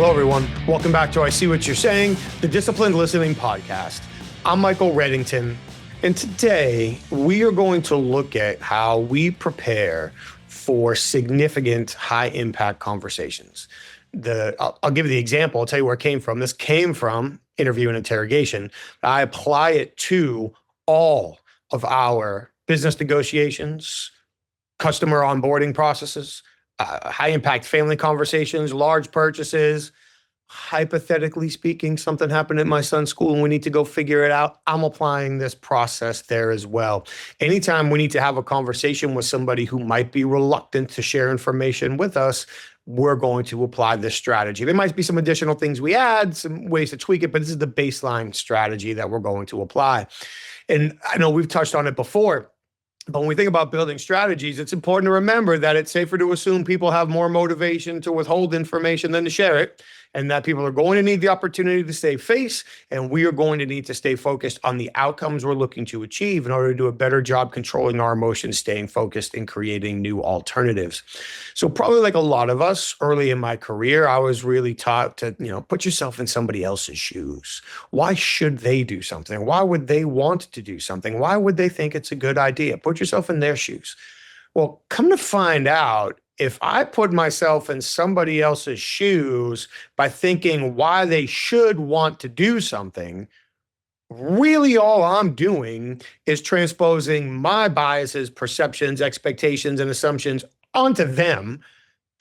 Hello, everyone. Welcome back to I See What You're Saying, the Disciplined Listening Podcast. I'm Michael Reddington, and today we are going to look at how we prepare for significant high-impact conversations. I'll give you the example. I'll tell you where it came from. This came from interview and interrogation. I apply it to all of our business negotiations, customer onboarding processes, high-impact family conversations, large purchases. Hypothetically speaking, something happened at my son's school and we need to go figure it out. I'm applying this process there as well. Anytime we need to have a conversation with somebody who might be reluctant to share information with us, we're going to apply this strategy. There might be some additional things we add, some ways to tweak it, but this is the baseline strategy that we're going to apply. And I know we've touched on it before, but when we think about building strategies, it's important to remember that it's safer to assume people have more motivation to withhold information than to share it, and that people are going to need the opportunity to save face, and we are going to need to stay focused on the outcomes we're looking to achieve in order to do a better job controlling our emotions, staying focused, and creating new alternatives. So probably like a lot of us early in my career, I was really taught to, put yourself in somebody else's shoes. Why should they do something? Why would they want to do something? Why would they think it's a good idea? Put yourself in their shoes. Well, come to find out, if I put myself in somebody else's shoes by thinking why they should want to do something, really all I'm doing is transposing my biases, perceptions, expectations, and assumptions onto them,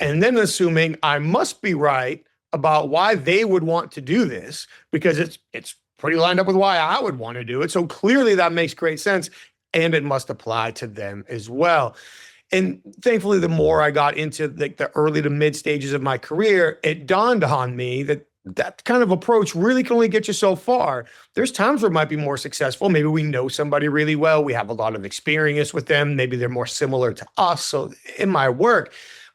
and then assuming I must be right about why they would want to do this because it's pretty lined up with why I would want to do it. So clearly that makes great sense, and it must apply to them as well. And thankfully, the more I got into the early to mid stages of my career, it dawned on me that kind of approach really can only get you so far. There's times where it might be more successful. Maybe we know somebody really well. We have a lot of experience with them. Maybe they're more similar to us. So in my work,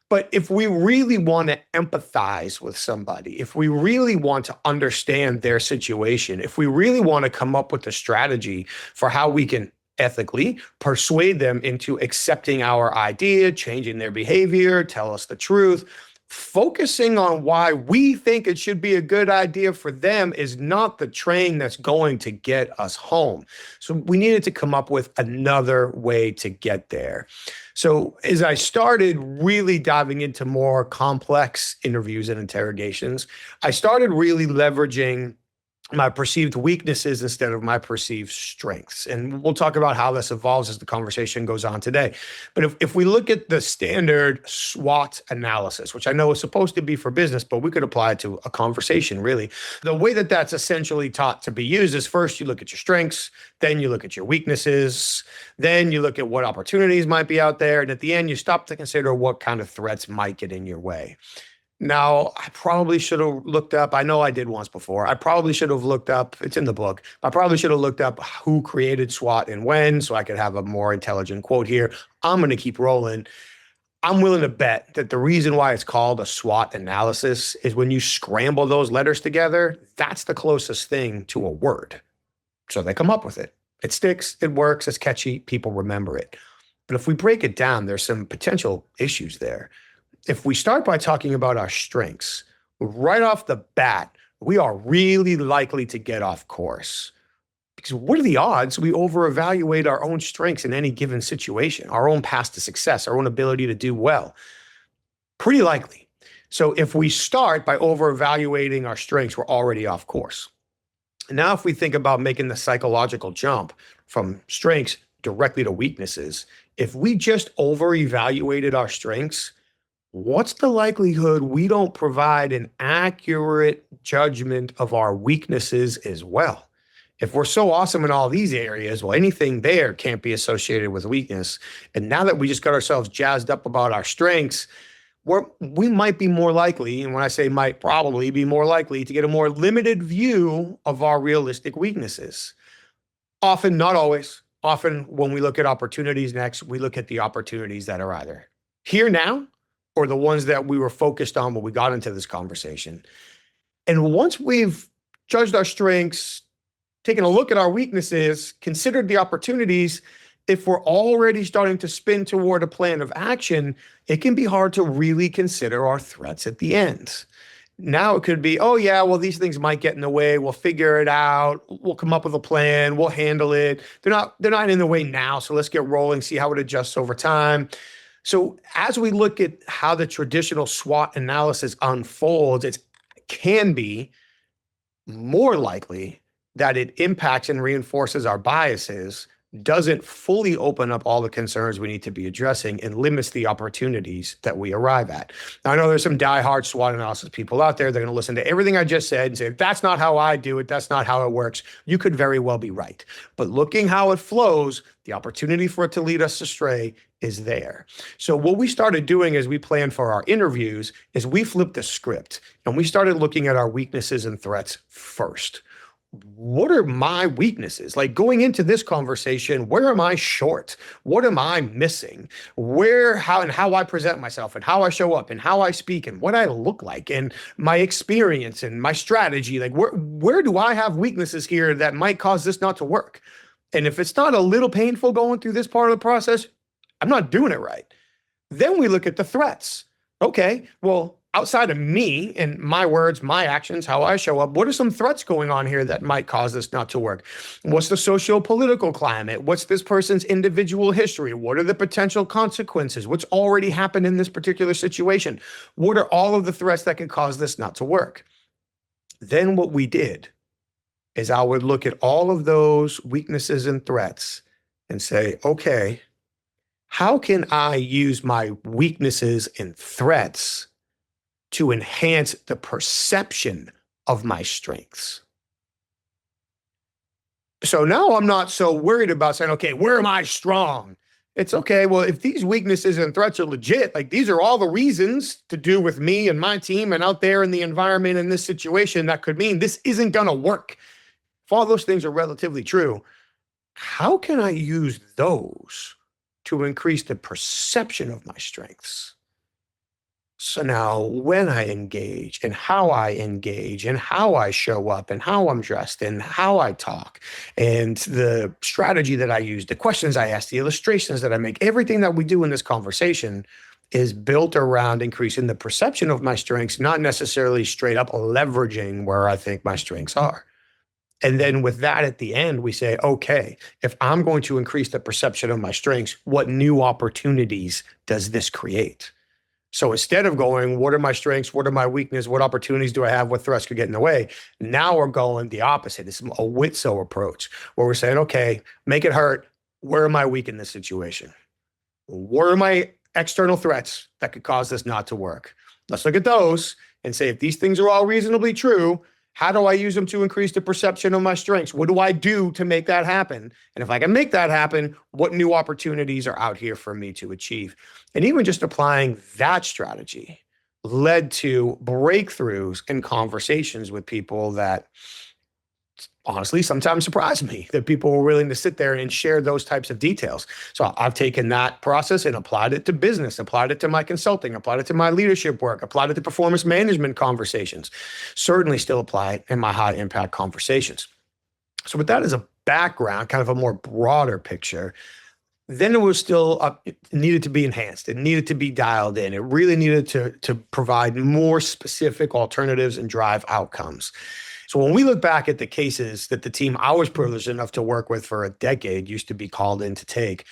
but if we really want to empathize with somebody, if we really want to understand their situation, if we really want to come up with a strategy for how we can ethically persuade them into accepting our idea, changing their behavior, tell us the truth, focusing on why we think it should be a good idea for them is not the train that's going to get us home. So we needed to come up with another way to get there. So as I started really diving into more complex interviews and interrogations, I started really leveraging my perceived weaknesses instead of my perceived strengths. And we'll talk about how this evolves as the conversation goes on today. But if we look at the standard SWOT analysis, which I know is supposed to be for business, but we could apply it to a conversation, really. The way that that's essentially taught to be used is first you look at your strengths, then you look at your weaknesses, then you look at what opportunities might be out there, and at the end, you stop to consider what kind of threats might get in your way. Now, I probably should have looked up, I know I did once before, I probably should have looked up, it's in the book, I probably should have looked up who created SWOT and when, so I could have a more intelligent quote here. I'm going to keep rolling. I'm willing to bet that the reason why it's called a SWOT analysis is when you scramble those letters together, that's the closest thing to a word. So they come up with it. It sticks, it works, it's catchy, people remember it. But if we break it down, there's some potential issues there. If we start by talking about our strengths, right off the bat, we are really likely to get off course. Because what are the odds we over-evaluate our own strengths in any given situation, our own path to success, our own ability to do well? Pretty likely. So if we start by over-evaluating our strengths, we're already off course. And now if we think about making the psychological jump from strengths directly to weaknesses, if we just over-evaluated our strengths, what's the likelihood we don't provide an accurate judgment of our weaknesses as well? If we're so awesome in all these areas, well, anything there can't be associated with weakness. And now that we just got ourselves jazzed up about our strengths, we might be more likely, and when I say might, probably be more likely to get a more limited view of our realistic weaknesses. Often, not always. Often when we look at opportunities next, we look at the opportunities that are either here now, or the ones that we were focused on when we got into this conversation. And once we've judged our strengths, taken a look at our weaknesses, considered the opportunities, if we're already starting to spin toward a plan of action, it can be hard to really consider our threats at the end. Now it could be, oh yeah, well, these things might get in the way. We'll figure it out. We'll come up with a plan. We'll handle it. They're not in the way now. So let's get rolling, see how it adjusts over time. So as we look at how the traditional SWOT analysis unfolds, it can be more likely that it impacts and reinforces our biases, doesn't fully open up all the concerns we need to be addressing, and limits the opportunities that we arrive at. Now, I know there's some diehard SWOT analysis people out there. They're going to listen to everything I just said and say, that's not how I do it. That's not how it works. You could very well be right. But looking how it flows, the opportunity for it to lead us astray is there. So what we started doing as we planned for our interviews is we flipped the script and we started looking at our weaknesses and threats first. What are my weaknesses? Like going into this conversation, where am I short? What am I missing? How I present myself and how I show up and how I speak and what I look like and my experience and my strategy. Like where do I have weaknesses here that might cause this not to work? And if it's not a little painful going through this part of the process, I'm not doing it right. Then we look at the threats. Okay, well, outside of me and my words, my actions, how I show up, what are some threats going on here that might cause this not to work? What's the socio-political climate? What's this person's individual history? What are the potential consequences? What's already happened in this particular situation? What are all of the threats that could cause this not to work? Then what we did is I would look at all of those weaknesses and threats and say, okay, how can I use my weaknesses and threats to enhance the perception of my strengths? So now I'm not so worried about saying, okay, where am I strong? It's okay. Well, if these weaknesses and threats are legit, like these are all the reasons to do with me and my team and out there in the environment in this situation, that could mean this isn't going to work. If all those things are relatively true, how can I use those to increase the perception of my strengths? So now when I engage and how I show up and how I'm dressed and how I talk and the strategy that I use, the questions I ask, the illustrations that I make, everything that we do in this conversation is built around increasing the perception of my strengths, not necessarily straight up leveraging where I think my strengths are. And then with that at the end, we say, okay, if I'm going to increase the perception of my strengths, what new opportunities does this create? So instead of going, what are my strengths? What are my weaknesses? What opportunities do I have? What threats could get in the way? Now we're going the opposite. It's a WTSO approach where we're saying, okay, make it hurt. Where am I weak in this situation? What are my external threats that could cause this not to work? Let's look at those and say, if these things are all reasonably true, how do I use them to increase the perception of my strengths? What do I do to make that happen? And if I can make that happen, what new opportunities are out here for me to achieve? And even just applying that strategy led to breakthroughs and conversations with people that honestly sometimes surprised me, that people were willing to sit there and share those types of details. So I've taken that process and applied it to business, applied it to my consulting, applied it to my leadership work, applied it to performance management conversations, certainly still apply it in my high impact conversations. So with that as a background, kind of a more broader picture, then it was still it needed to be enhanced. It needed to be dialed in. It really needed to provide more specific alternatives and drive outcomes. So when we look back at the cases that the team I was privileged enough to work with for a decade used to be called in to take,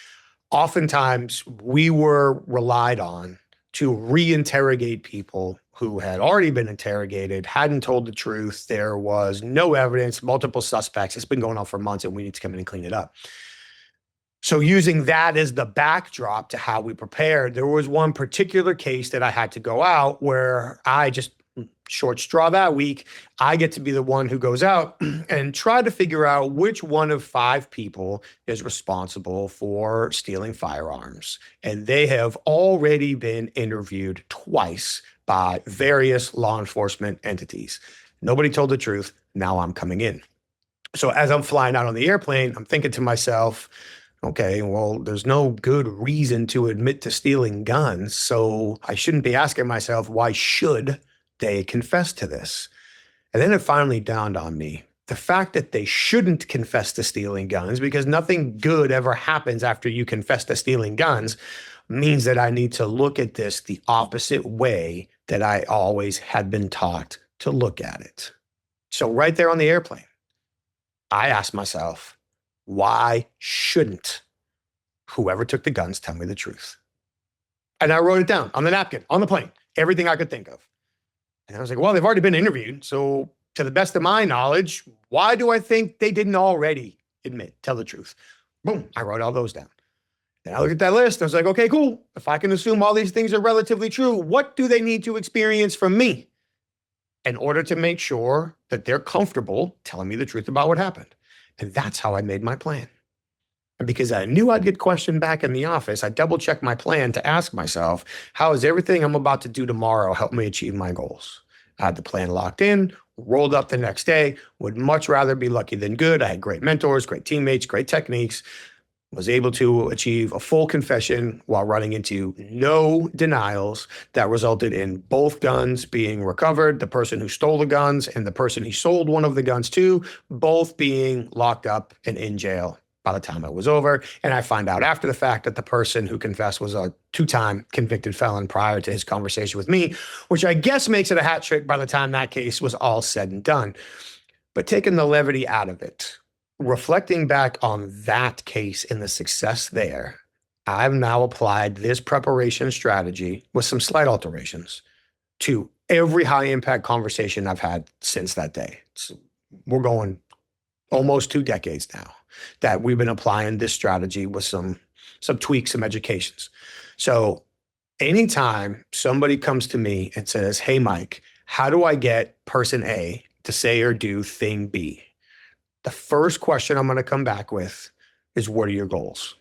oftentimes we were relied on to reinterrogate people who had already been interrogated, hadn't told the truth. There was no evidence, multiple suspects. It's been going on for months and we need to come in and clean it up. So using that as the backdrop to how we prepared, there was one particular case that I had to go out where I just short straw that week. I get to be the one who goes out and try to figure out which one of 5 people is responsible for stealing firearms. And they have already been interviewed twice by various law enforcement entities. Nobody told the truth. Now I'm coming in. So as I'm flying out on the airplane, I'm thinking to myself, okay, well, there's no good reason to admit to stealing guns. So I shouldn't be asking myself, why should they confess to this? And then it finally dawned on me, the fact that they shouldn't confess to stealing guns, because nothing good ever happens after you confess to stealing guns, means that I need to look at this the opposite way that I always had been taught to look at it. So right there on the airplane, I asked myself, why shouldn't whoever took the guns tell me the truth? And I wrote it down on the napkin, on the plane, everything I could think of. And I was like, well, they've already been interviewed. So to the best of my knowledge, why do I think they didn't already tell the truth? Boom, I wrote all those down. And I looked at that list. I was like, okay, cool. If I can assume all these things are relatively true, what do they need to experience from me in order to make sure that they're comfortable telling me the truth about what happened? And that's how I made my plan. And because I knew I'd get questioned back in the office, I double checked my plan to ask myself, how is everything I'm about to do tomorrow help me achieve my goals? I had the plan locked in, rolled up the next day, would much rather be lucky than good. I had great mentors, great teammates, great techniques, was able to achieve a full confession while running into no denials that resulted in both guns being recovered, the person who stole the guns and the person he sold one of the guns to, both being locked up and in jail by the time it was over. And I find out after the fact that the person who confessed was a 2-time convicted felon prior to his conversation with me, which I guess makes it a hat trick by the time that case was all said and done. But taking the levity out of it, reflecting back on that case and the success there, I've now applied this preparation strategy with some slight alterations to every high impact conversation I've had since that day. We're going almost 2 decades now that we've been applying this strategy with some tweaks, some educations. So anytime somebody comes to me and says, hey, Mike, how do I get person A to say or do thing B? The first question I'm going to come back with is, what are your goals?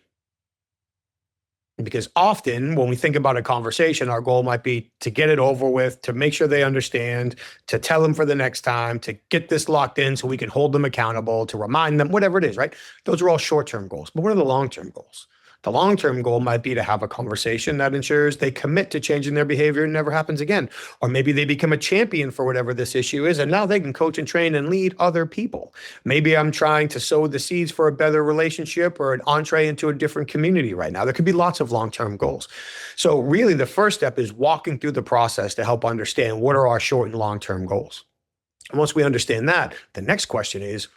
Because often when we think about a conversation, our goal might be to get it over with, to make sure they understand, to tell them for the next time, to get this locked in so we can hold them accountable, to remind them, whatever it is, right? Those are all short-term goals. But what are the long-term goals? The long-term goal might be to have a conversation that ensures they commit to changing their behavior and never happens again. Or maybe they become a champion for whatever this issue is, and now they can coach and train and lead other people. Maybe I'm trying to sow the seeds for a better relationship or an entree into a different community right now. There could be lots of long-term goals. So really the first step is walking through the process to help understand what are our short and long-term goals. And once we understand that, the next question is,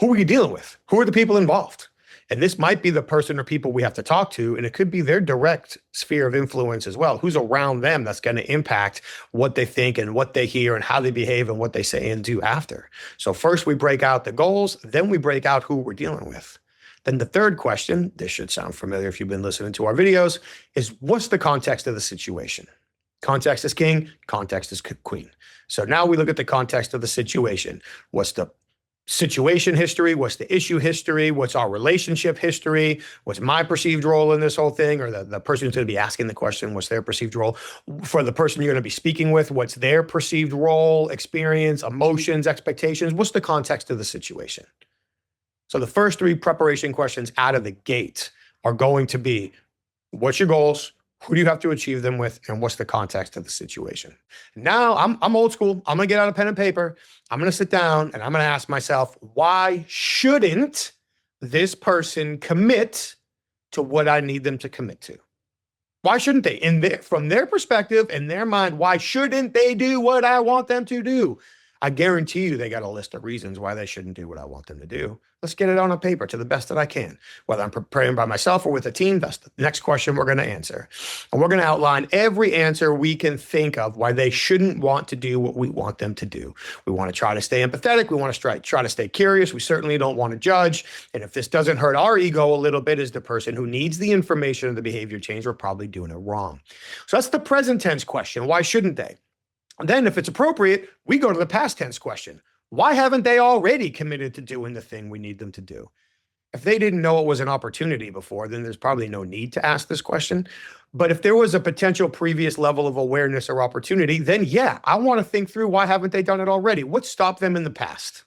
who are you dealing with? Who are the people involved? And this might be the person or people we have to talk to, and it could be their direct sphere of influence as well. Who's around them that's going to impact what they think and what they hear and how they behave and what they say and do after. So first we break out the goals, then we break out who we're dealing with. Then the third question, this should sound familiar if you've been listening to our videos, is what's the context of the situation? Context is king, context is queen. So now we look at the context of the situation. What's the situation history? What's the issue history? What's our relationship history? What's my perceived role in this whole thing? Or the person who's going to be asking the question, what's their perceived role? For the person you're going to be speaking with, what's their perceived role, experience, emotions, expectations? What's the context of the situation? So the first 3 preparation questions out of the gate are going to be, what's your goals? Who do you have to achieve them with? And what's the context of the situation? Now I'm old school. I'm going to get out a pen and paper. I'm going to sit down and I'm going to ask myself, why shouldn't this person commit to what I need them to commit to? Why shouldn't they? From their perspective, in their mind, why shouldn't they do what I want them to do? I guarantee you they got a list of reasons why they shouldn't do what I want them to do. Let's get it on a paper to the best that I can. Whether I'm preparing by myself or with a team, that's the next question we're going to answer. And we're going to outline every answer we can think of why they shouldn't want to do what we want them to do. We want to try to stay empathetic. We want to try to stay curious. We certainly don't want to judge. And if this doesn't hurt our ego a little bit as the person who needs the information and the behavior change, we're probably doing it wrong. So that's the present tense question. Why shouldn't they? And then if it's appropriate, we go to the past tense question. Why haven't they already committed to doing the thing we need them to do? If they didn't know it was an opportunity before, then there's probably no need to ask this question. But if there was a potential previous level of awareness or opportunity, then yeah, I want to think through, why haven't they done it already? What stopped them in the past?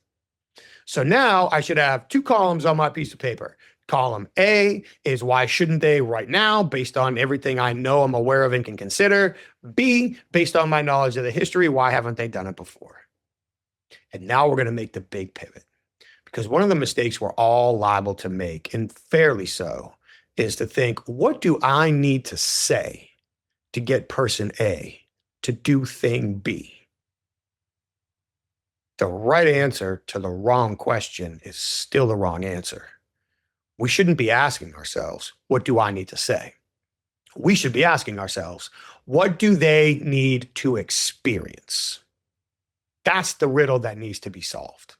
So now I should have 2 columns on my piece of paper. Column A is why shouldn't they right now, based on everything I know, I'm aware of and can consider. B, based on my knowledge of the history, why haven't they done it before? And now we're going to make the big pivot. Because one of the mistakes we're all liable to make, and fairly so, is to think, what do I need to say to get person A to do thing B. The right answer to the wrong question is still the wrong answer. We shouldn't be asking ourselves, what do I need to say? We should be asking ourselves, what do they need to experience? That's the riddle that needs to be solved.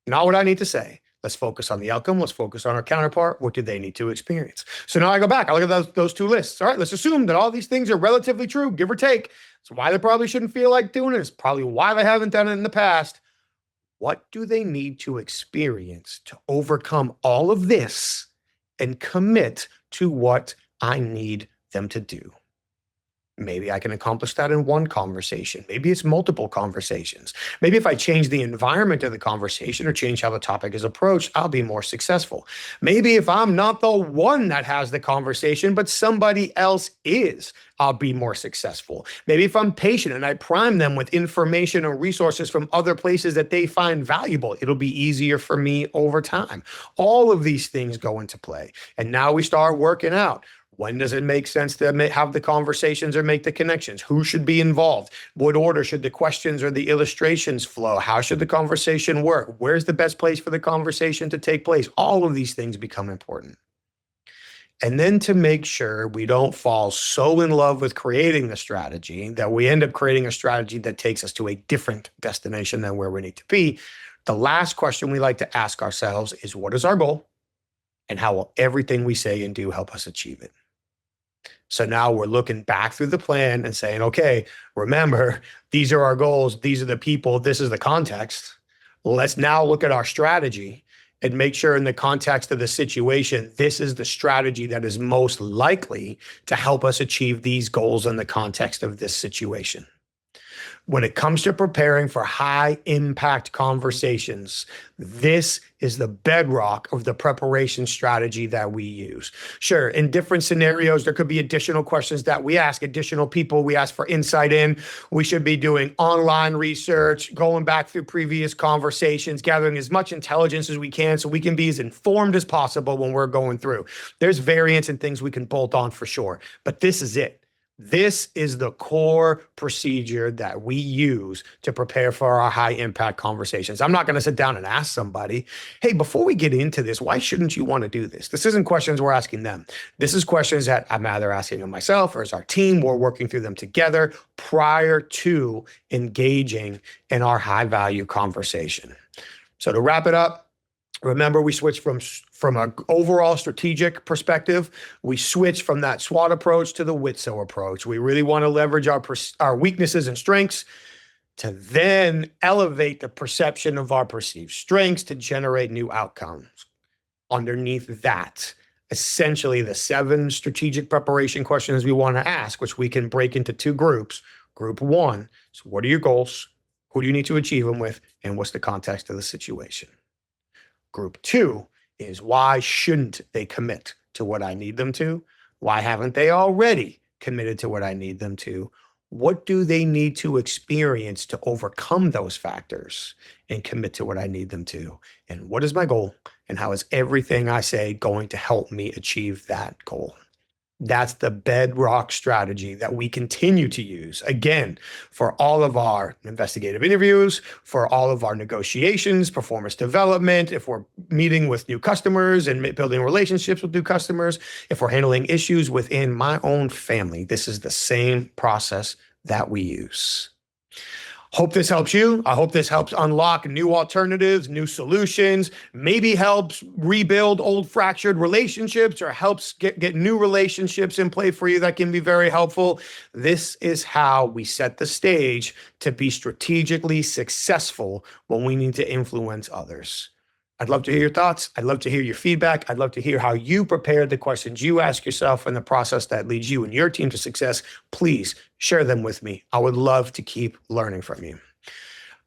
Not what I need to say. Let's focus on the outcome. Let's focus on our counterpart. What do they need to experience? So now I go back. I look at those two lists. All right, let's assume that all these things are relatively true, give or take. It's why they probably shouldn't feel like doing it. It's probably why they haven't done it in the past. What do they need to experience to overcome all of this and commit to what I need them to do? Maybe I can accomplish that in one conversation. Maybe it's multiple conversations. Maybe if I change the environment of the conversation or change how the topic is approached, I'll be more successful. Maybe if I'm not the one that has the conversation, but somebody else is, I'll be more successful. Maybe if I'm patient and I prime them with information or resources from other places that they find valuable, it'll be easier for me over time. All of these things go into play. And now we start working out. When does it make sense to have the conversations or make the connections? Who should be involved? What order should the questions or the illustrations flow? How should the conversation work? Where's the best place for the conversation to take place? All of these things become important. And then to make sure we don't fall so in love with creating the strategy that we end up creating a strategy that takes us to a different destination than where we need to be, the last question we like to ask ourselves is, what is our goal? And how will everything we say and do help us achieve it? So now we're looking back through the plan and saying, okay, remember, these are our goals. These are the people. This is the context. Let's now look at our strategy and make sure in the context of the situation, this is the strategy that is most likely to help us achieve these goals in the context of this situation. When it comes to preparing for high impact conversations, this is the bedrock of the preparation strategy that we use. Sure, in different scenarios, there could be additional questions that we ask, additional people we ask for insight in. We should be doing online research, going back through previous conversations, gathering as much intelligence as we can so we can be as informed as possible when we're going through. There's variants and things we can bolt on for sure, but this is it. This is the core procedure that we use to prepare for our high impact conversations. I'm not going to sit down and ask somebody, hey, before we get into this, why shouldn't you want to do this? This isn't questions we're asking them. This is questions that I'm either asking of myself or as our team. We're working through them together prior to engaging in our high value conversation. So to wrap it up, remember, we switched from an overall strategic perspective. We switched from that SWOT approach to the WTSO approach. We really want to leverage our weaknesses and strengths to then elevate the perception of our perceived strengths to generate new outcomes. Underneath that, essentially the 7 strategic preparation questions we want to ask, which we can break into 2 groups. Group 1, so what are your goals? Who do you need to achieve them with? And what's the context of the situation? Group 2 is, why shouldn't they commit to what I need them to? Why haven't they already committed to what I need them to? What do they need to experience to overcome those factors and commit to what I need them to? And what is my goal? And how is everything I say going to help me achieve that goal? That's the bedrock strategy that we continue to use, again, for all of our investigative interviews, for all of our negotiations, performance development, if we're meeting with new customers and building relationships with new customers, if we're handling issues within my own family. This is the same process that we use. Hope this helps you. I hope this helps unlock new alternatives, new solutions, maybe helps rebuild old fractured relationships or helps get new relationships in play for you. That can be very helpful. This is how we set the stage to be strategically successful when we need to influence others. I'd love to hear your thoughts. I'd love to hear your feedback. I'd love to hear how you prepared the questions you ask yourself and the process that leads you and your team to success. Please share them with me. I would love to keep learning from you.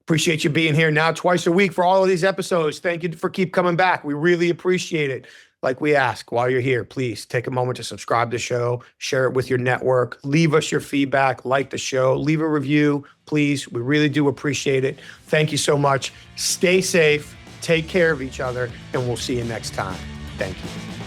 Appreciate you being here now twice a week for all of these episodes. Thank you for keep coming back. We really appreciate it. Like we ask, while you're here, please take a moment to subscribe to the show, share it with your network, leave us your feedback, like the show, leave a review, please. We really do appreciate it. Thank you so much. Stay safe. Take care of each other, and we'll see you next time. Thank you.